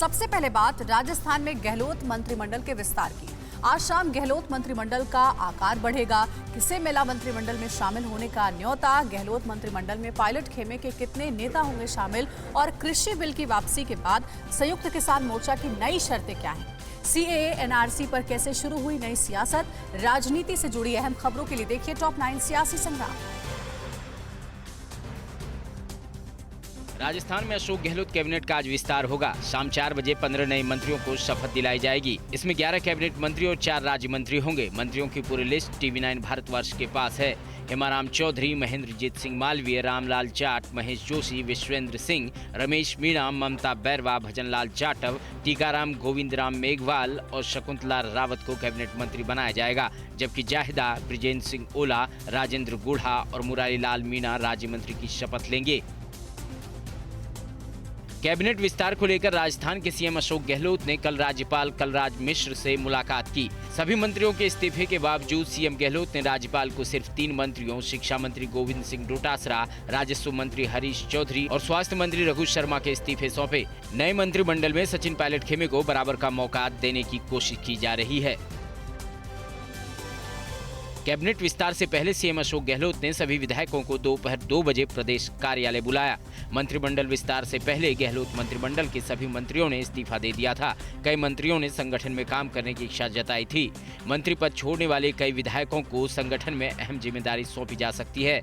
सबसे पहले बात राजस्थान में गहलोत मंत्रिमंडल के विस्तार की। आज शाम गहलोत मंत्रिमंडल का आकार बढ़ेगा। किसे मिला मंत्रिमंडल में शामिल होने का न्योता? गहलोत मंत्रिमंडल में पायलट खेमे के कितने नेता होंगे शामिल? और कृषि बिल की वापसी के बाद संयुक्त किसान मोर्चा की नई शर्तें क्या हैं? सीएए एनआरसी पर कैसे शुरू हुई नई सियासत? राजनीति से जुड़ी अहम खबरों के लिए देखिए टॉप 9 सियासी संग्राम। राजस्थान में अशोक गहलोत कैबिनेट का आज विस्तार होगा। शाम 4 बजे 15 नए मंत्रियों को शपथ दिलाई जाएगी। इसमें 11 कैबिनेट मंत्री और 4 राज्य मंत्री होंगे। मंत्रियों की पूरी लिस्ट टीवी9 भारतवर्ष के पास है। हेमाराम चौधरी, महेंद्रजीत सिंह मालवीय, रामलाल जाट, महेश जोशी, विश्वेंद्र सिंह, रमेश मीणा, ममता बैरवा, भजनलाल जाटव, टीकाराम गोविंदराम मेघवाल और शकुंतला रावत को कैबिनेट मंत्री बनाया जाएगा, जबकि जाहिदा, ब्रिजेंद्र सिंह ओला, राजेंद्र गुढ़ा और मुरारी लाल मीणा राज्य मंत्री की शपथ लेंगे। कैबिनेट विस्तार को लेकर राजस्थान के सीएम अशोक गहलोत ने कल राज्यपाल कलराज मिश्र से मुलाकात की। सभी मंत्रियों के इस्तीफे के बावजूद सीएम गहलोत ने राज्यपाल को सिर्फ 3 मंत्रियों, शिक्षा मंत्री गोविंद सिंह डोटासरा, राजस्व मंत्री हरीश चौधरी और स्वास्थ्य मंत्री रघु शर्मा के इस्तीफे सौंपे। नए मंत्रिमंडल में सचिन पायलट खेमे को बराबर का मौका देने की कोशिश की जा रही है। कैबिनेट विस्तार से पहले सीएम अशोक गहलोत ने सभी विधायकों को दोपहर 2 बजे प्रदेश कार्यालय बुलाया। मंत्रिमंडल विस्तार से पहले गहलोत मंत्रिमंडल के सभी मंत्रियों ने इस्तीफा दे दिया था। कई मंत्रियों ने संगठन में काम करने की इच्छा जताई थी। मंत्री पद छोड़ने वाले कई विधायकों को संगठन में अहम जिम्मेदारी सौंपी जा सकती है।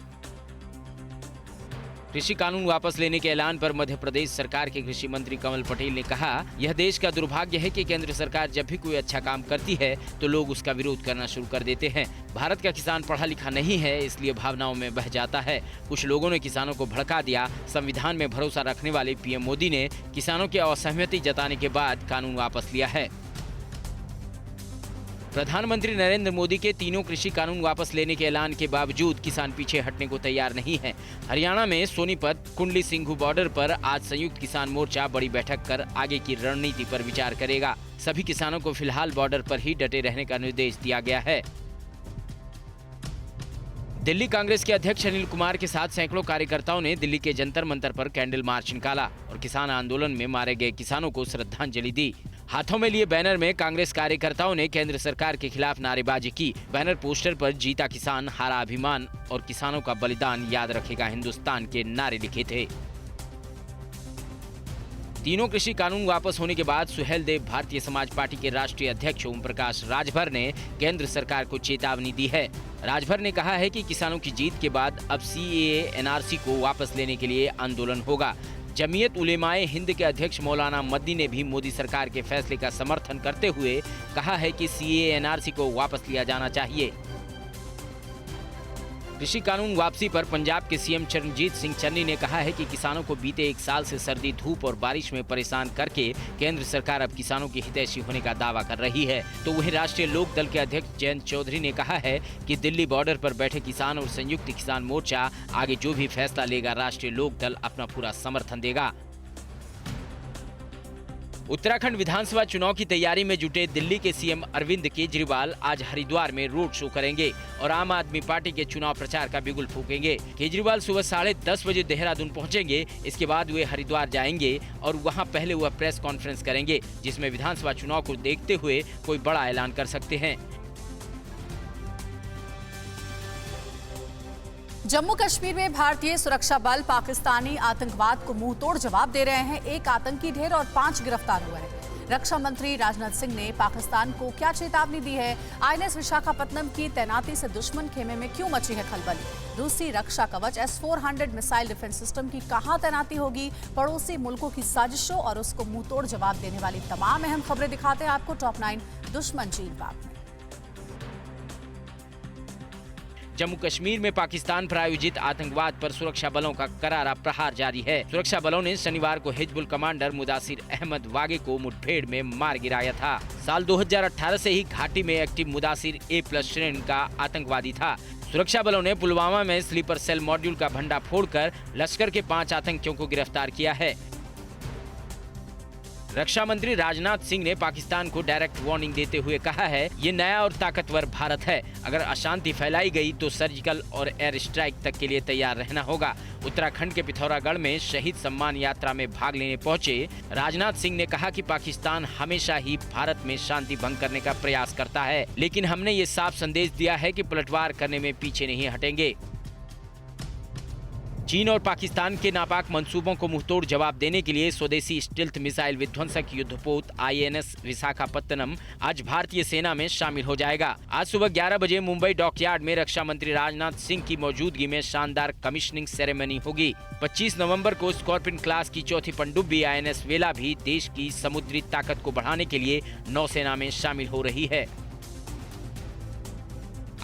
कृषि कानून वापस लेने के ऐलान पर मध्य प्रदेश सरकार के कृषि मंत्री कमल पटेल ने कहा, यह देश का दुर्भाग्य है कि केंद्र सरकार जब भी कोई अच्छा काम करती है तो लोग उसका विरोध करना शुरू कर देते हैं। भारत का किसान पढ़ा लिखा नहीं है, इसलिए भावनाओं में बह जाता है। कुछ लोगों ने किसानों को भड़का दिया। संविधान में भरोसा रखने वाले पीएम मोदी ने किसानों की असहमति जताने के बाद कानून वापस लिया है। प्रधानमंत्री नरेंद्र मोदी के तीनों कृषि कानून वापस लेने के ऐलान के बावजूद किसान पीछे हटने को तैयार नहीं है। हरियाणा में सोनीपत कुंडली सिंघू बॉर्डर पर आज संयुक्त किसान मोर्चा बड़ी बैठक कर आगे की रणनीति पर विचार करेगा। सभी किसानों को फिलहाल बॉर्डर पर ही डटे रहने का निर्देश दिया गया है। दिल्ली कांग्रेस के अध्यक्ष अनिल कुमार के साथ सैकड़ों कार्यकर्ताओं ने दिल्ली के जंतर मंतर पर कैंडल मार्च निकाला और किसान आंदोलन में मारे गए किसानों को श्रद्धांजलि दी। हाथों में लिए बैनर में कांग्रेस कार्यकर्ताओं ने केंद्र सरकार के खिलाफ नारेबाजी की। बैनर पोस्टर पर जीता किसान, हारा अभिमान और किसानों का बलिदान याद रखेगा हिंदुस्तान के नारे लिखे थे। तीनों कृषि कानून वापस होने के बाद सुहेलदेव भारतीय समाज पार्टी के राष्ट्रीय अध्यक्ष ओम प्रकाश राजभर ने केंद्र सरकार को चेतावनी दी है। राजभर ने कहा है कि किसानों की जीत के बाद अब सीएए एनआरसी को वापस लेने के लिए आंदोलन होगा। जमीयत उलेमाए हिंद के अध्यक्ष मौलाना मद्दी ने भी मोदी सरकार के फैसले का समर्थन करते हुए कहा है कि सीएए एनआरसी को वापस लिया जाना चाहिए। कृषि कानून वापसी पर पंजाब के सीएम चरणजीत सिंह चन्नी ने कहा है कि किसानों को बीते 1 साल से सर्दी, धूप और बारिश में परेशान करके केंद्र सरकार अब किसानों की हितैषी होने का दावा कर रही है। तो वहीं राष्ट्रीय लोक दल के अध्यक्ष जयंत चौधरी ने कहा है कि दिल्ली बॉर्डर पर बैठे किसान और संयुक्त किसान मोर्चा आगे जो भी फैसला लेगा, राष्ट्रीय लोक दल अपना पूरा समर्थन देगा। उत्तराखंड विधानसभा चुनाव की तैयारी में जुटे दिल्ली के सीएम अरविंद केजरीवाल आज हरिद्वार में रोड शो करेंगे और आम आदमी पार्टी के चुनाव प्रचार का बिगुल फूकेंगे। केजरीवाल सुबह 10:30 बजे देहरादून पहुंचेंगे। इसके बाद वे हरिद्वार जाएंगे और वहां पहले वह प्रेस कॉन्फ्रेंस करेंगे, जिसमें विधानसभा चुनाव को देखते हुए कोई बड़ा ऐलान कर सकते हैं। जम्मू कश्मीर में भारतीय सुरक्षा बल पाकिस्तानी आतंकवाद को मुंहतोड़ जवाब दे रहे हैं। 1 आतंकी ढेर और 5 गिरफ्तार हुए हैं। रक्षा मंत्री राजनाथ सिंह ने पाकिस्तान को क्या चेतावनी दी है? आईएनएस विशाखापत्तनम की तैनाती से दुश्मन खेमे में क्यों मची है खलबली? रूसी रक्षा कवच S-400 मिसाइल डिफेंस सिस्टम की कहां तैनाती होगी? पड़ोसी मुल्कों की साजिशों और उसको मुंहतोड़ जवाब देने वाली तमाम अहम खबरें दिखाते हैं आपको टॉप 9 दुश्मन चीन बात में। जम्मू कश्मीर में पाकिस्तान प्रायोजित आतंकवाद पर सुरक्षा बलों का करारा प्रहार जारी है। सुरक्षा बलों ने शनिवार को हिजबुल कमांडर मुदासिर अहमद वागे को मुठभेड़ में मार गिराया था। साल 2018 से ही घाटी में एक्टिव मुदासिर A+ श्रेणी का आतंकवादी था। सुरक्षा बलों ने पुलवामा में स्लीपर सेल मॉड्यूल का भंडा फोड़कर लश्कर के 5 आतंकियों को गिरफ्तार किया है। रक्षा मंत्री राजनाथ सिंह ने पाकिस्तान को डायरेक्ट वार्निंग देते हुए कहा है, ये नया और ताकतवर भारत है। अगर अशांति फैलाई गई तो सर्जिकल और एयर स्ट्राइक तक के लिए तैयार रहना होगा। उत्तराखंड के पिथौरागढ़ में शहीद सम्मान यात्रा में भाग लेने पहुंचे राजनाथ सिंह ने कहा कि पाकिस्तान हमेशा ही भारत में शांति भंग करने का प्रयास करता है, लेकिन हमने ये साफ संदेश दिया है कि पलटवार करने में पीछे नहीं हटेंगे। चीन और पाकिस्तान के नापाक मंसूबों को मुंहतोड़ जवाब देने के लिए स्वदेशी स्टिल्थ मिसाइल विध्वंसक युद्धपोत INS विशाखापत्तनम आज भारतीय सेना में शामिल हो जाएगा। आज सुबह 11 बजे मुंबई डॉकयार्ड में रक्षा मंत्री राजनाथ सिंह की मौजूदगी में शानदार कमीशनिंग सेरेमनी होगी। 25 नवंबर को स्कॉर्पियन क्लास की चौथी पनडुब्बी INS वेला भी देश की समुद्री ताकत को बढ़ाने के लिए नौसेना में शामिल हो रही है।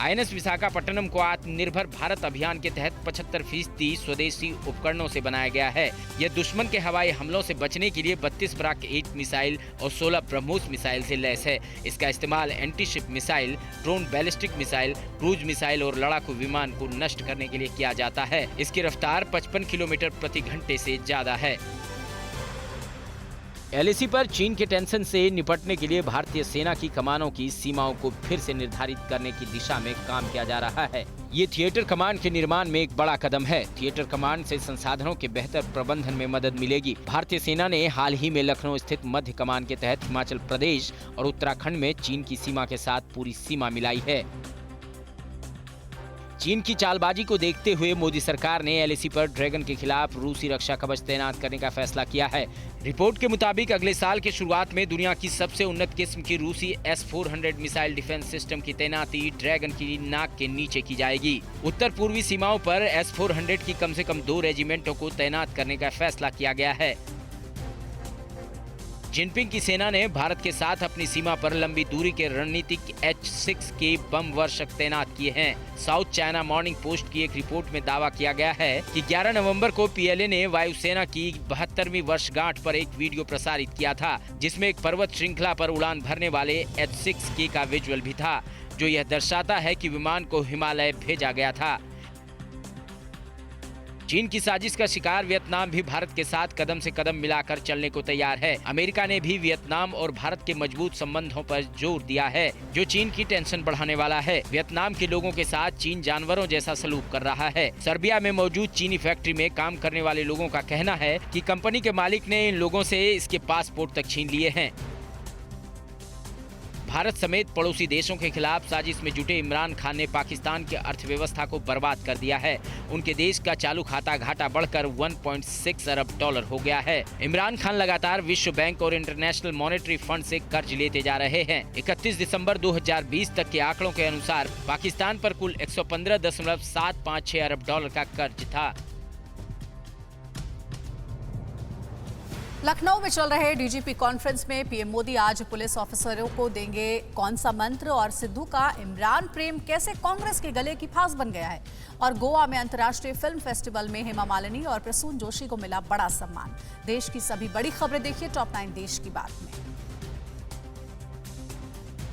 INS विशाखापट्टनम को आत्मनिर्भर भारत अभियान के तहत 75% स्वदेशी उपकरणों से बनाया गया है। यह दुश्मन के हवाई हमलों से बचने के लिए 32 ब्राक 8 मिसाइल और 16 ब्रह्मोस मिसाइल से लैस है। इसका इस्तेमाल anti ship missile, drone, ballistic missile, cruise missile और लड़ाकू विमान को नष्ट करने के लिए किया जाता है। इसकी रफ्तार 55 किलोमीटर प्रति घंटे से ज्यादा है। LAC पर चीन के टेंशन से निपटने के लिए भारतीय सेना की कमानों की सीमाओं को फिर से निर्धारित करने की दिशा में काम किया जा रहा है। ये थिएटर कमांड के निर्माण में एक बड़ा कदम है। थिएटर कमांड से संसाधनों के बेहतर प्रबंधन में मदद मिलेगी। भारतीय सेना ने हाल ही में लखनऊ स्थित मध्य कमान के तहत हिमाचल प्रदेश और उत्तराखंड में चीन की सीमा के साथ पूरी सीमा मिलाई है। चीन की चालबाजी को देखते हुए मोदी सरकार ने LAC पर ड्रैगन के खिलाफ रूसी रक्षा कवच तैनात करने का फैसला किया है। रिपोर्ट के मुताबिक अगले साल के शुरुआत में दुनिया की सबसे उन्नत किस्म की रूसी S-400 मिसाइल डिफेंस सिस्टम की तैनाती ड्रैगन की नाक के नीचे की जाएगी। उत्तर पूर्वी सीमाओं पर S-400 की कम से कम 2 रेजिमेंटों को तैनात करने का फैसला किया गया है। जिनपिंग की सेना ने भारत के साथ अपनी सीमा पर लंबी दूरी के रणनीतिक H-6 के बम वर्षक तैनात किए हैं। साउथ चाइना मॉर्निंग पोस्ट की एक रिपोर्ट में दावा किया गया है कि 11 नवंबर को PLA ने वायुसेना की 72वीं वर्षगांठ पर एक वीडियो प्रसारित किया था, जिसमें एक पर्वत श्रृंखला पर उड़ान भरने वाले H-6K का विजुअल भी था, जो यह दर्शाता है कि विमान को हिमालय भेजा गया था। चीन की साजिश का शिकार वियतनाम भी भारत के साथ कदम से कदम मिलाकर चलने को तैयार है। अमेरिका ने भी वियतनाम और भारत के मजबूत संबंधों पर जोर दिया है, जो चीन की टेंशन बढ़ाने वाला है। वियतनाम के लोगों के साथ चीन जानवरों जैसा सलूक कर रहा है। सर्बिया में मौजूद चीनी फैक्ट्री में काम करने वाले लोगों का कहना है कि कंपनी के मालिक ने इन लोगों से इसके पासपोर्ट तक छीन लिए हैं। भारत समेत पड़ोसी देशों के खिलाफ साजिश में जुटे इमरान खान ने पाकिस्तान की अर्थव्यवस्था को बर्बाद कर दिया है। उनके देश का चालू खाता घाटा बढ़कर $1.6 अरब हो गया है। इमरान खान लगातार विश्व बैंक और इंटरनेशनल मॉनेटरी फंड से कर्ज लेते जा रहे हैं। 31 दिसंबर 2020 तक के आंकड़ों के अनुसार पाकिस्तान पर कुल $115.756 अरब का कर्ज था। लखनऊ में चल रहे DGP कॉन्फ्रेंस में PM मोदी आज पुलिस ऑफिसरों को देंगे कौन सा मंत्र, और सिद्धू का इमरान प्रेम कैसे कांग्रेस के गले की फांस बन गया है, और गोवा में अंतर्राष्ट्रीय फिल्म फेस्टिवल में हेमा मालिनी और प्रसून जोशी को मिला बड़ा सम्मान। देश की सभी बड़ी खबरें देखिए टॉप 9 देश की बात में।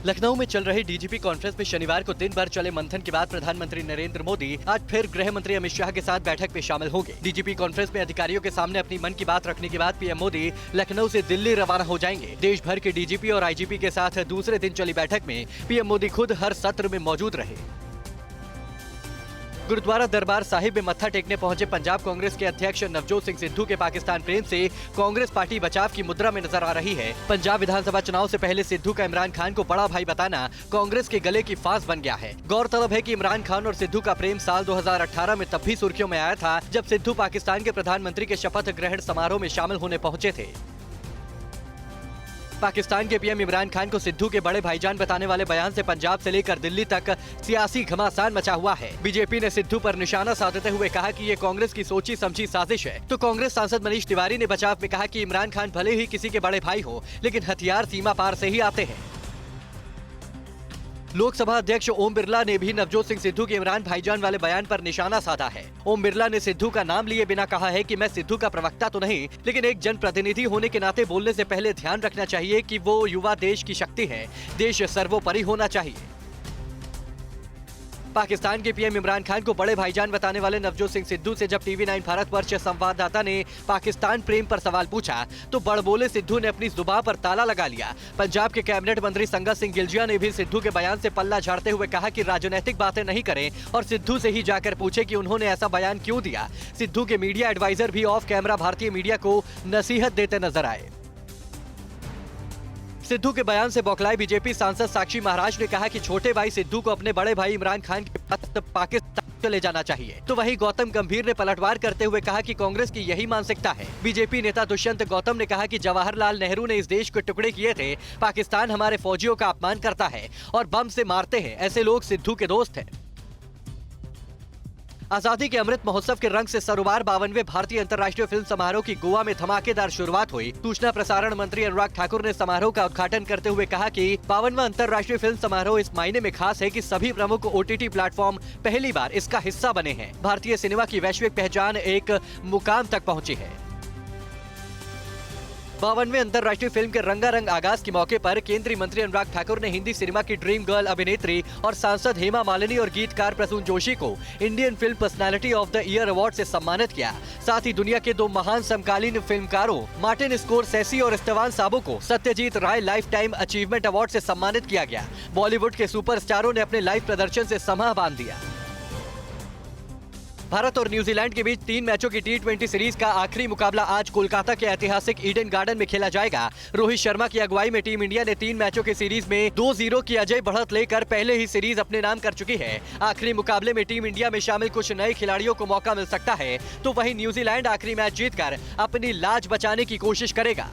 लखनऊ में चल रही DGP कॉन्फ्रेंस में शनिवार को दिन भर चले मंथन के बाद प्रधानमंत्री नरेंद्र मोदी आज फिर गृह मंत्री अमित शाह के साथ बैठक में शामिल होंगे। DGP कॉन्फ्रेंस में अधिकारियों के सामने अपनी मन की बात रखने के बाद PM मोदी लखनऊ से दिल्ली रवाना हो जाएंगे। देश भर के DGP और IGP के साथ दूसरे दिन चली बैठक में PM मोदी खुद हर सत्र में मौजूद रहे। गुरुद्वारा दरबार साहिब में मत्था टेकने पहुंचे पंजाब कांग्रेस के अध्यक्ष नवजोत सिंह सिद्धू के पाकिस्तान प्रेम से कांग्रेस पार्टी बचाव की मुद्रा में नजर आ रही है। पंजाब विधानसभा चुनाव से पहले सिद्धू का इमरान खान को बड़ा भाई बताना कांग्रेस के गले की फांस बन गया है। गौरतलब है कि इमरान खान और सिद्धू का प्रेम साल 2018 में तब भी सुर्खियों में आया था, जब सिद्धू पाकिस्तान के प्रधानमंत्री के शपथ ग्रहण समारोह में शामिल होने पहुंचे थे। पाकिस्तान के PM इमरान खान को सिद्धू के बड़े भाईजान बताने वाले बयान से पंजाब से लेकर दिल्ली तक सियासी घमासान मचा हुआ है। बीजेपी ने सिद्धू पर निशाना साधते हुए कहा कि ये कांग्रेस की सोची समझी साजिश है, तो कांग्रेस सांसद मनीष तिवारी ने बचाव में कहा कि इमरान खान भले ही किसी के बड़े भाई हो, लेकिन हथियार सीमा पार से ही आते हैं। लोकसभा अध्यक्ष ओम बिरला ने भी नवजोत सिंह सिद्धू के इमरान भाईजान वाले बयान पर निशाना साधा है। ओम बिरला ने सिद्धू का नाम लिए बिना कहा है कि मैं सिद्धू का प्रवक्ता तो नहीं, लेकिन एक जनप्रतिनिधि होने के नाते बोलने से पहले ध्यान रखना चाहिए कि वो युवा देश की शक्ति है, देश सर्वोपरि होना चाहिए। पाकिस्तान के पीएम इमरान खान को बड़े भाईजान बताने वाले नवजोत सिंह सिद्धू से जब टीवी9 भारतवर्ष संवाददाता ने पाकिस्तान प्रेम पर सवाल पूछा तो बड़बोले सिद्धू ने अपनी जुबान पर ताला लगा लिया। पंजाब के कैबिनेट मंत्री संगत सिंह गिलजिया ने भी सिद्धू के बयान से पल्ला झाड़ते हुए कहा कि राजनीतिक बातें नहीं करें और सिद्धू से ही जाकर पूछे कि उन्होंने ऐसा बयान क्यों दिया। सिद्धू के मीडिया एडवाइजर भी ऑफ कैमरा भारतीय मीडिया को नसीहत देते नजर आए। सिद्धू के बयान से बौखलाए बीजेपी सांसद साक्षी महाराज ने कहा कि छोटे भाई सिद्धू को अपने बड़े भाई इमरान खान के पास पाकिस्तान चले जाना चाहिए। तो वहीं गौतम गंभीर ने पलटवार करते हुए कहा कि कांग्रेस की यही मानसिकता है। बीजेपी नेता दुष्यंत गौतम ने कहा कि जवाहरलाल नेहरू ने इस देश को टुकड़े किए थे। पाकिस्तान हमारे फौजियों का अपमान करता है और बम से मारते हैं। ऐसे लोग सिद्धू के दोस्त हैं। आजादी के अमृत महोत्सव के रंग से सरोबार 52वें भारतीय अंतर्राष्ट्रीय फिल्म समारोह की गोवा में धमाकेदार शुरुआत हुई। सूचना प्रसारण मंत्री अनुराग ठाकुर ने समारोह का उद्घाटन करते हुए कहा कि 52वां अंतर्राष्ट्रीय फिल्म समारोह इस मायने में खास है कि सभी प्रमुख OTT प्लेटफॉर्म पहली बार इसका हिस्सा बने हैं। भारतीय सिनेमा की वैश्विक पहचान एक मुकाम तक पहुँची है। 52वें अंतर्राष्ट्रीय फिल्म के रंगारंग आगाज के मौके पर केंद्रीय मंत्री अनुराग ठाकुर ने हिंदी सिनेमा की ड्रीम गर्ल अभिनेत्री और सांसद हेमा मालिनी और गीतकार प्रसून जोशी को Indian film personality of the year award से सम्मानित किया। साथ ही दुनिया के 2 महान समकालीन फिल्मकारों मार्टिन स्कोरसेसी और स्टेफान साबो को सत्यजीत राय लाइफ टाइम अचीवमेंट अवार्ड से सम्मानित किया गया। बॉलीवुड के सुपरस्टारों ने अपने लाइव प्रदर्शन से समा बांध दिया। भारत और न्यूजीलैंड के बीच 3 मैचों की T20 सीरीज का आखिरी मुकाबला आज कोलकाता के ऐतिहासिक ईडन गार्डन में खेला जाएगा। रोहित शर्मा की अगुवाई में टीम इंडिया ने 3 मैचों की सीरीज में 2-0 की अजय बढ़त लेकर पहले ही सीरीज अपने नाम कर चुकी है। आखिरी मुकाबले में टीम इंडिया में शामिल कुछ नए खिलाड़ियों को मौका मिल सकता है, तो वहीं न्यूजीलैंड आखिरी मैच जीतकर अपनी लाज बचाने की कोशिश करेगा।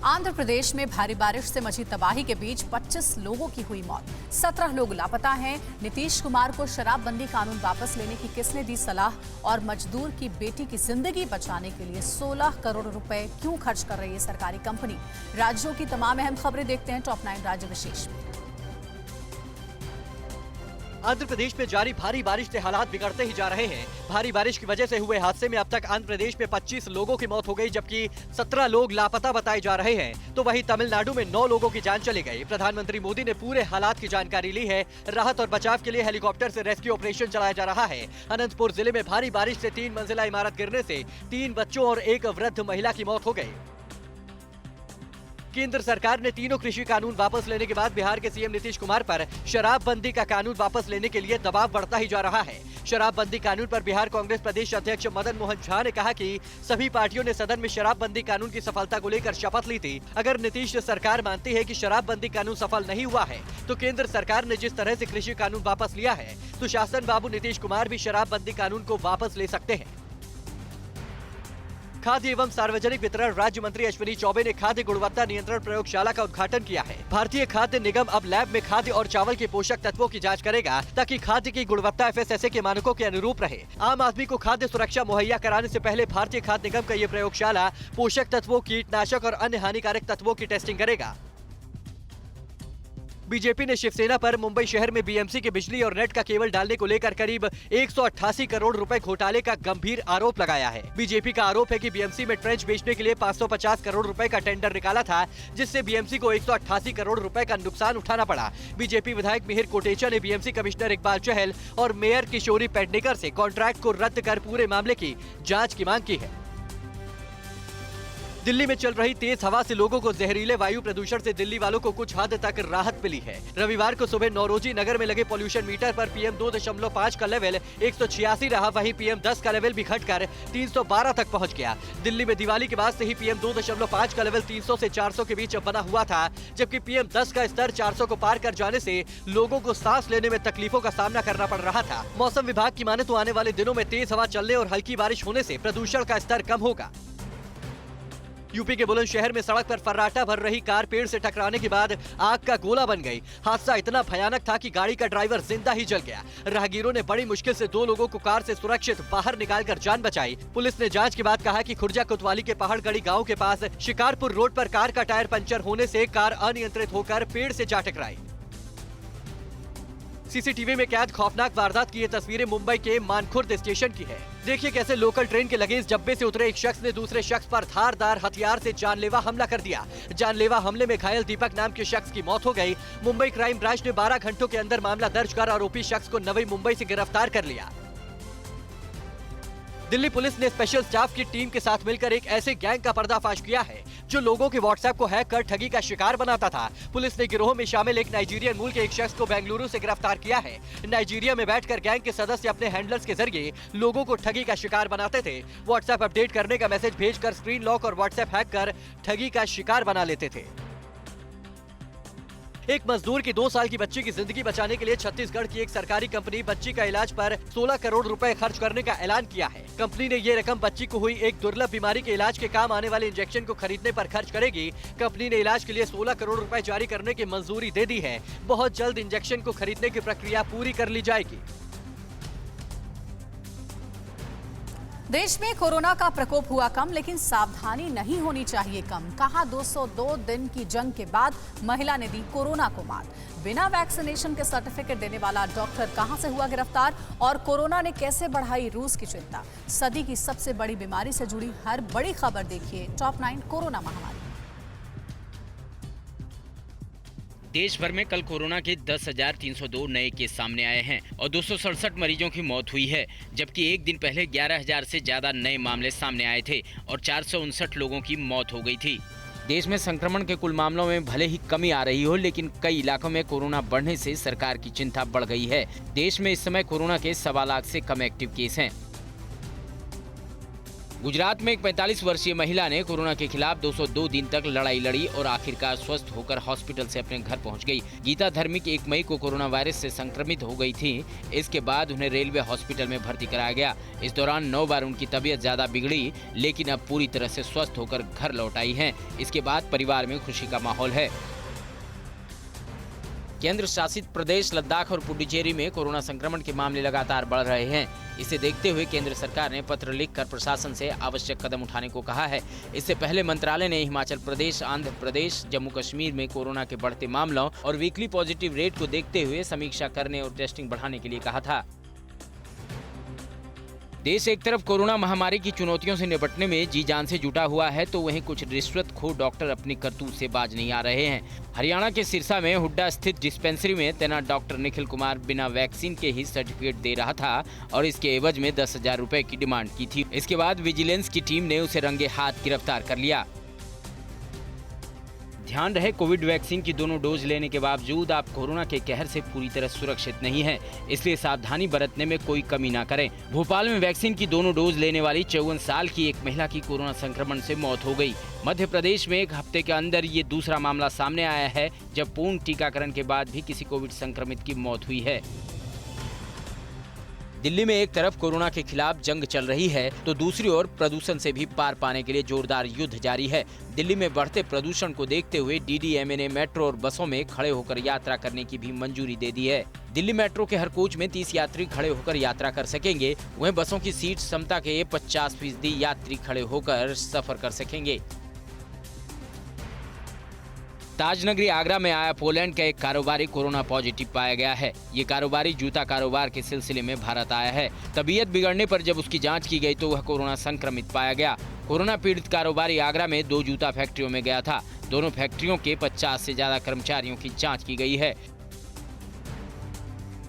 आंध्र प्रदेश में भारी बारिश से मची तबाही के बीच 25 लोगों की हुई मौत, 17 लोग लापता हैं। नीतीश कुमार को शराबबंदी कानून वापस लेने की किसने दी सलाह और मजदूर की बेटी की जिंदगी बचाने के लिए 16 करोड़ रुपए क्यों खर्च कर रही है सरकारी कंपनी? राज्यों की तमाम अहम खबरें देखते हैं टॉप 9 राज्य विशेष में। आंध्र प्रदेश में जारी भारी बारिश से हालात बिगड़ते ही जा रहे हैं। भारी बारिश की वजह से हुए हादसे में अब तक आंध्र प्रदेश में 25 लोगों की मौत हो गई, जबकि 17 लोग लापता बताए जा रहे हैं। तो वहीं तमिलनाडु में 9 लोगों की जान चली गई। प्रधानमंत्री मोदी ने पूरे हालात की जानकारी ली है। राहत और बचाव के लिए हेलीकॉप्टर से रेस्क्यू ऑपरेशन चलाया जा रहा है। अनंतपुर जिले में भारी बारिश से 3 मंजिला इमारत गिरने से 3 बच्चों और 1 वृद्ध महिला की मौत हो गई। केंद्र सरकार ने तीनों कृषि कानून वापस लेने के बाद बिहार के सीएम नीतीश कुमार पर शराबबंदी का कानून वापस लेने के लिए दबाव बढ़ता ही जा रहा है। शराबबंदी कानून पर बिहार कांग्रेस प्रदेश अध्यक्ष मदन मोहन झा ने कहा कि सभी पार्टियों ने सदन में शराबबंदी कानून की सफलता को लेकर शपथ ली थी। अगर नीतीश सरकार मानती है कि शराबबंदी कानून सफल नहीं हुआ है, तो केंद्र सरकार ने जिस तरह से कृषि कानून वापस लिया है, तो शासन बाबू नीतीश कुमार भी शराबबंदी कानून को वापस ले सकते हैं। खाद्य एवं सार्वजनिक वितरण राज्य मंत्री अश्विनी चौबे ने खाद्य गुणवत्ता नियंत्रण प्रयोगशाला का उद्घाटन किया है। भारतीय खाद्य निगम अब लैब में खाद्य और चावल के पोषक तत्वों की जांच करेगा, ताकि खाद्य की गुणवत्ता FSSAI के मानकों के अनुरूप रहे। आम आदमी को खाद्य सुरक्षा मुहैया कराने से पहले भारतीय खाद्य निगम का ये प्रयोगशाला पोषक तत्वों, कीटनाशक और अन्य हानिकारक तत्वों की टेस्टिंग करेगा। बीजेपी ने शिवसेना पर मुंबई शहर में BMC के बिजली और नेट का केबल डालने को लेकर करीब 188 करोड़ रुपए घोटाले का गंभीर आरोप लगाया है। बीजेपी का आरोप है कि BMC में ट्रेंच बेचने के लिए 550 करोड़ रुपए का टेंडर निकाला था, जिससे BMC को 188 करोड़ रुपए का नुकसान उठाना पड़ा। बीजेपी विधायक मिहिर कोटेचा ने BMC कमिश्नर इकबाल चहल और मेयर किशोरी पेडनेकर से कॉन्ट्रैक्ट को रद्द कर पूरे मामले की जाँच की मांग की है। दिल्ली में चल रही तेज हवा से लोगों को जहरीले वायु प्रदूषण से दिल्ली वालों को कुछ हद तक राहत मिली है। रविवार को सुबह नौरोजी नगर में लगे पोल्यूशन मीटर पर PM 2.5 का लेवल 186 रहा, वहीं PM 10 का लेवल भी घटकर 312 तक पहुंच गया। दिल्ली में दिवाली के बाद से ही PM 2.5 का लेवल 300 से 400 के बीच बना हुआ था, जबकि PM 10 का स्तर 400 को पार कर जाने से लोगों को सांस लेने में तकलीफों का सामना करना पड़ रहा था। मौसम विभाग की माने तो आने वाले दिनों में तेज हवा चलने और हल्की बारिश होने से प्रदूषण का स्तर कम होगा। यूपी के बुलंदशहर में सड़क पर फर्राटा भर रही कार पेड़ से टकराने के बाद आग का गोला बन गई। हादसा इतना भयानक था कि गाड़ी का ड्राइवर जिंदा ही जल गया। राहगीरों ने बड़ी मुश्किल से 2 लोगों को कार से सुरक्षित बाहर निकालकर जान बचाई। पुलिस ने जांच के बाद कहा कि खुर्जा कोतवाली के पहाड़गढ़ी गांव के पास शिकारपुर रोड पर कार का टायर पंचर होने से कार अनियंत्रित होकर पेड़ से जा टकराई। सीसीटीवी में कैद खौफनाक वारदात की ये तस्वीरें मुंबई के मानखुर्द स्टेशन की है। देखिए कैसे लोकल ट्रेन के लगेज डब्बे से उतरे एक शख्स ने दूसरे शख्स पर धारदार हथियार से जानलेवा हमला कर दिया। जानलेवा हमले में घायल दीपक नाम के शख्स की मौत हो गई। मुंबई क्राइम ब्रांच ने 12 घंटों के अंदर मामला दर्ज कर आरोपी शख्स को नवी मुंबई से गिरफ्तार कर लिया। दिल्ली पुलिस ने स्पेशल स्टाफ की टीम के साथ मिलकर एक ऐसे गैंग का पर्दाफाश किया है जो लोगों के व्हाट्सएप को हैक कर ठगी का शिकार बनाता था। पुलिस ने गिरोह में शामिल एक नाइजीरियन मूल के एक शख्स को बेंगलुरु से गिरफ्तार किया है। नाइजीरिया में बैठकर गैंग के सदस्य अपने हैंडलर्स के जरिए लोगों को ठगी का शिकार बनाते थे। व्हाट्सएप अपडेट करने का मैसेज भेजकर स्क्रीन लॉक और व्हाट्सएप हैक कर ठगी का शिकार बना लेते थे। एक मजदूर की 2 साल की बच्ची की जिंदगी बचाने के लिए छत्तीसगढ़ की एक सरकारी कंपनी बच्ची का इलाज पर 16 करोड़ रुपए खर्च करने का ऐलान किया है। कंपनी ने ये रकम बच्ची को हुई एक दुर्लभ बीमारी के इलाज के काम आने वाले इंजेक्शन को खरीदने पर खर्च करेगी। कंपनी ने इलाज के लिए 16 करोड़ रुपए जारी करने की मंजूरी दे दी है। बहुत जल्द इंजेक्शन को खरीदने की प्रक्रिया पूरी कर ली जाएगी। देश में कोरोना का प्रकोप हुआ कम, लेकिन सावधानी नहीं होनी चाहिए कम। कहा 202 दिन की जंग के बाद महिला ने दी कोरोना को मात। बिना वैक्सीनेशन के सर्टिफिकेट देने वाला डॉक्टर कहां से हुआ गिरफ्तार और कोरोना ने कैसे बढ़ाई रूस की चिंता। सदी की सबसे बड़ी बीमारी से जुड़ी हर बड़ी खबर देखिए टॉप 9 कोरोना महामारी। देश भर में कल कोरोना के 10,302 नए केस सामने आए हैं और 267 मरीजों की मौत हुई है, जबकि एक दिन पहले 11,000 से ज्यादा नए मामले सामने आए थे और 459 लोगों की मौत हो गई थी। देश में संक्रमण के कुल मामलों में भले ही कमी आ रही हो, लेकिन कई इलाकों में कोरोना बढ़ने से सरकार की चिंता बढ़ गई है। देश में इस समय कोरोना के 1.25 लाख से कम एक्टिव केस हैं। गुजरात में एक 45 वर्षीय महिला ने कोरोना के खिलाफ 202 दिन तक लड़ाई लड़ी और आखिरकार स्वस्थ होकर हॉस्पिटल से अपने घर पहुंच गई। गीता धार्मिक 1 मई को कोरोना वायरस से संक्रमित हो गई थी। इसके बाद उन्हें रेलवे हॉस्पिटल में भर्ती कराया गया। इस दौरान 9 बार उनकी तबीयत ज्यादा बिगड़ी, लेकिन अब पूरी तरह से स्वस्थ होकर घर लौट आई हैं। इसके बाद परिवार में खुशी का माहौल है। केंद्र शासित प्रदेश लद्दाख और पुडुचेरी में कोरोना संक्रमण के मामले लगातार बढ़ रहे हैं। इसे देखते हुए केंद्र सरकार ने पत्र लिखकर प्रशासन से आवश्यक कदम उठाने को कहा है। इससे पहले मंत्रालय ने हिमाचल प्रदेश, आंध्र प्रदेश, जम्मू कश्मीर में कोरोना के बढ़ते मामलों और वीकली पॉजिटिव रेट को देखते हुए समीक्षा करने और टेस्टिंग बढ़ाने के लिए कहा था। देश एक तरफ कोरोना महामारी की चुनौतियों से निपटने में जी जान से जुटा हुआ है, तो वहीं कुछ रिश्वतखोर डॉक्टर अपनी करतूत से बाज नहीं आ रहे हैं। हरियाणा के सिरसा में हुड्डा स्थित डिस्पेंसरी में तैनात डॉक्टर निखिल कुमार बिना वैक्सीन के ही सर्टिफिकेट दे रहा था और इसके एवज में 10,000 रुपए की डिमांड की थी। इसके बाद विजिलेंस की टीम ने उसे रंगे हाथ गिरफ्तार कर लिया। ध्यान रहे, कोविड वैक्सीन की दोनों डोज लेने के बावजूद आप कोरोना के कहर से पूरी तरह सुरक्षित नहीं हैं, इसलिए सावधानी बरतने में कोई कमी ना करें। भोपाल में वैक्सीन की दोनों डोज लेने वाली 54 साल की एक महिला की कोरोना संक्रमण से मौत हो गई। मध्य प्रदेश में एक हफ्ते के अंदर ये दूसरा मामला सामने आया है जब पूर्ण टीकाकरण के बाद भी किसी कोविड संक्रमित की मौत हुई है। दिल्ली में एक तरफ कोरोना के खिलाफ जंग चल रही है, तो दूसरी ओर प्रदूषण से भी पार पाने के लिए जोरदार युद्ध जारी है। दिल्ली में बढ़ते प्रदूषण को देखते हुए DDMA ने मेट्रो और बसों में खड़े होकर यात्रा करने की भी मंजूरी दे दी है। दिल्ली मेट्रो के हर कोच में 30 यात्री खड़े होकर यात्रा कर सकेंगे। वहीं बसों की सीट क्षमता के 50% यात्री खड़े होकर सफर कर सकेंगे। ताजनगरी आगरा में आया पोलैंड का एक कारोबारी कोरोना पॉजिटिव पाया गया है। ये कारोबारी जूता कारोबार के सिलसिले में भारत आया है। तबीयत बिगड़ने पर जब उसकी जांच की गई तो वह कोरोना संक्रमित पाया गया। कोरोना पीड़ित कारोबारी आगरा में 2 जूता फैक्ट्रियों में गया था। दोनों फैक्ट्रियों के 50 से ज्यादा कर्मचारियों की जाँच की गई है।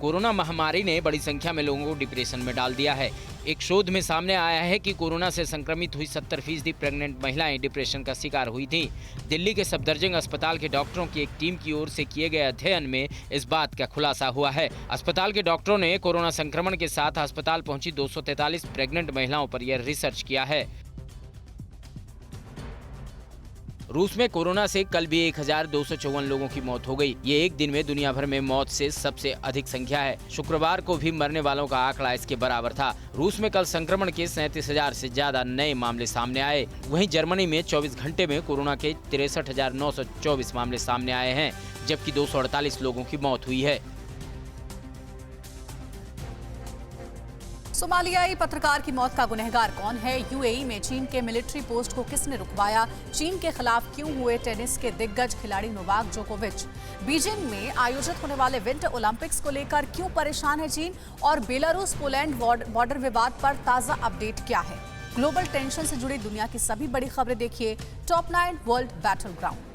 कोरोना महामारी ने बड़ी संख्या में लोगों को डिप्रेशन में डाल दिया है। एक शोध में सामने आया है कि कोरोना से संक्रमित हुई 70% प्रेग्नेंट महिलाएं डिप्रेशन का शिकार हुई थीं। दिल्ली के सफदरजंग अस्पताल के डॉक्टरों की एक टीम की ओर से किए गए अध्ययन में इस बात का खुलासा हुआ है। अस्पताल के डॉक्टरों ने कोरोना संक्रमण के साथ अस्पताल पहुंची 243 प्रेग्नेंट महिलाओं पर यह रिसर्च किया है। रूस में कोरोना से कल भी 1,254 लोगों की मौत हो गई। ये एक दिन में दुनिया भर में मौत से सबसे अधिक संख्या है। शुक्रवार को भी मरने वालों का आंकड़ा इसके बराबर था। रूस में कल संक्रमण के 37,000 से ज्यादा नए मामले सामने आए। वहीं जर्मनी में 24 घंटे में कोरोना के 63,924 मामले सामने आए हैं, जबकि 248 लोगों की मौत हुई है। सोमालियाई पत्रकार की मौत का गुनहगार कौन है? यूएई में चीन के मिलिट्री पोस्ट को किसने रुकवाया? चीन के खिलाफ क्यों हुए टेनिस के दिग्गज खिलाड़ी नोवाक जोकोविच? बीजिंग में आयोजित होने वाले विंटर ओलंपिक्स को लेकर क्यों परेशान है चीन? और बेलारूस पोलैंड बॉर्डर विवाद पर ताजा अपडेट क्या है? ग्लोबल टेंशन से जुड़ी दुनिया की सभी बड़ी खबरें देखिए टॉप 9 वर्ल्ड बैटल ग्राउंड।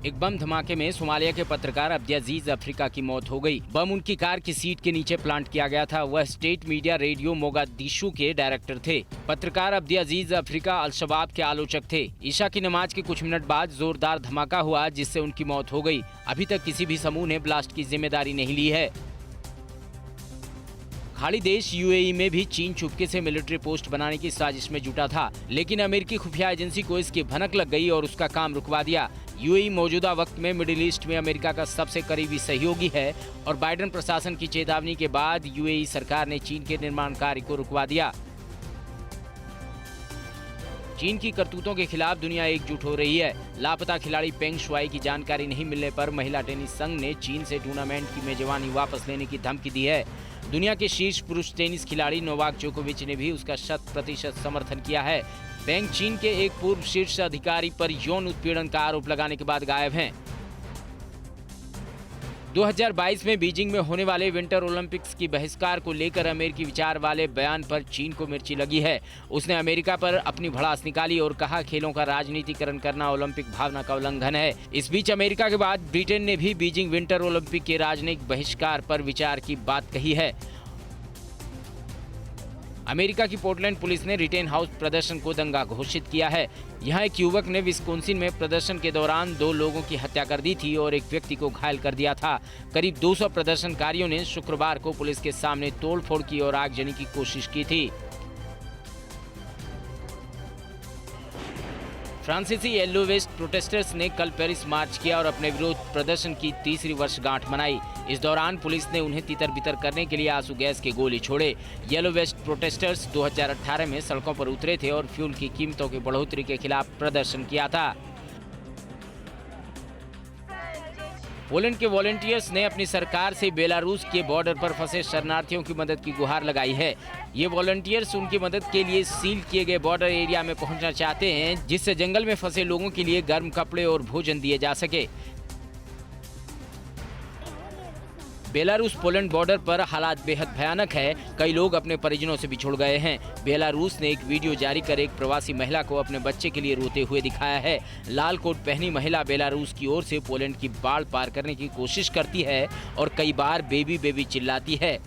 एक बम धमाके में सोमालिया के पत्रकार अब्दियाजीज अफ्रीका की मौत हो गई। बम उनकी कार की सीट के नीचे प्लांट किया गया था। वह स्टेट मीडिया रेडियो मोगादिशु के डायरेक्टर थे। पत्रकार अब्दियाजीज अफ्रीका अल-शबाब के आलोचक थे। ईशा की नमाज के कुछ मिनट बाद जोरदार धमाका हुआ जिससे उनकी मौत हो गई। अभी तक किसी भी समूह ने ब्लास्ट की जिम्मेदारी नहीं ली है। खाड़ी देश यूएई में भी चीन चुपके से मिलिट्री पोस्ट बनाने की साजिश में जुटा था, लेकिन अमेरिकी खुफिया एजेंसी को इसकी भनक लग गई और उसका काम रुकवा दिया। यूएई मौजूदा वक्त में मिडिल ईस्ट में अमेरिका का सबसे करीबी सहयोगी है और बाइडेन प्रशासन की चेतावनी के बाद यूएई सरकार ने चीन के निर्माण कार्य को रुकवा दिया। चीन की करतूतों के खिलाफ दुनिया एकजुट हो रही है। लापता खिलाड़ी पेंग शुआई की जानकारी नहीं मिलने पर महिला टेनिस संघ ने चीन से टूर्नामेंट की मेजबानी वापस लेने की धमकी दी है। दुनिया के शीर्ष पुरुष टेनिस खिलाड़ी नोवाक जोकोविच ने भी उसका 100% समर्थन किया है। पेंग चीन के एक पूर्व शीर्ष अधिकारी पर यौन उत्पीड़न का आरोप लगाने के बाद गायब हैं। 2022 में बीजिंग में होने वाले विंटर ओलंपिक्स की बहिष्कार को लेकर अमेरिकी विचार वाले बयान पर चीन को मिर्ची लगी है। उसने अमेरिका पर अपनी भड़ास निकाली और कहा खेलों का राजनीतिकरण करना ओलंपिक भावना का उल्लंघन है। इस बीच अमेरिका के बाद ब्रिटेन ने भी बीजिंग विंटर ओलंपिक के राजनयिक बहिष्कार पर विचार की बात कही है। अमेरिका की पोर्टलैंड पुलिस ने रिटेन हाउस प्रदर्शन को दंगा घोषित किया है। यहाँ एक युवक ने विस्कोंसिन में प्रदर्शन के दौरान 2 लोगों की हत्या कर दी थी और एक व्यक्ति को घायल कर दिया था। करीब 200 प्रदर्शनकारियों ने शुक्रवार को पुलिस के सामने तोड़फोड़ की और आगजनी की कोशिश की थी। फ्रांसीसी येलो वेस्ट प्रोटेस्टर्स ने कल पेरिस मार्च किया और अपने विरोध प्रदर्शन की तीसरी वर्षगांठ मनाई। इस दौरान पुलिस ने उन्हें तितर-बितर करने के लिए आंसू गैस के गोले छोड़े। येलो वेस्ट प्रोटेस्टर्स 2018 में सड़कों पर उतरे थे और फ्यूल की कीमतों की बढ़ोतरी के खिलाफ प्रदर्शन किया था। पोलैंड के वॉलंटियर्स ने अपनी सरकार से बेलारूस के बॉर्डर पर फंसे शरणार्थियों की मदद की गुहार लगाई है। ये वॉलंटियर्स उनकी मदद के लिए सील किए गए बॉर्डर एरिया में पहुंचना चाहते हैं, जिससे जंगल में फंसे लोगों के लिए गर्म कपड़े और भोजन दिए जा सके। बेलारूस पोलैंड बॉर्डर पर हालात बेहद भयानक है। कई लोग अपने परिजनों से बिछुड़ गए हैं। बेलारूस ने एक वीडियो जारी कर एक प्रवासी महिला को अपने बच्चे के लिए रोते हुए दिखाया है। लाल कोट पहनी महिला बेलारूस की ओर से पोलैंड की बाड़ पार करने की कोशिश करती है और कई बार बेबी बेबी चिल्लाती है।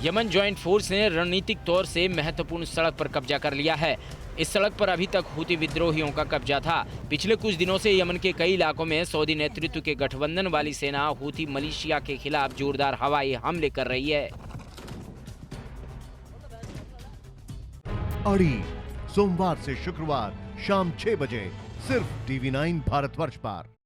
यमन ज्वाइंट फोर्स ने रणनीतिक तौर से महत्वपूर्ण सड़क पर कब्जा कर लिया है। इस सड़क पर अभी तक हूती विद्रोहियों का कब्जा था। पिछले कुछ दिनों से यमन के कई इलाकों में सऊदी नेतृत्व के गठबंधन वाली सेना हूती मिलिशिया के खिलाफ जोरदार हवाई हमले कर रही है। अड़ी सोमवार से शुक्रवार शाम 6 बजे सिर्फ TV9 भारतवर्ष पर।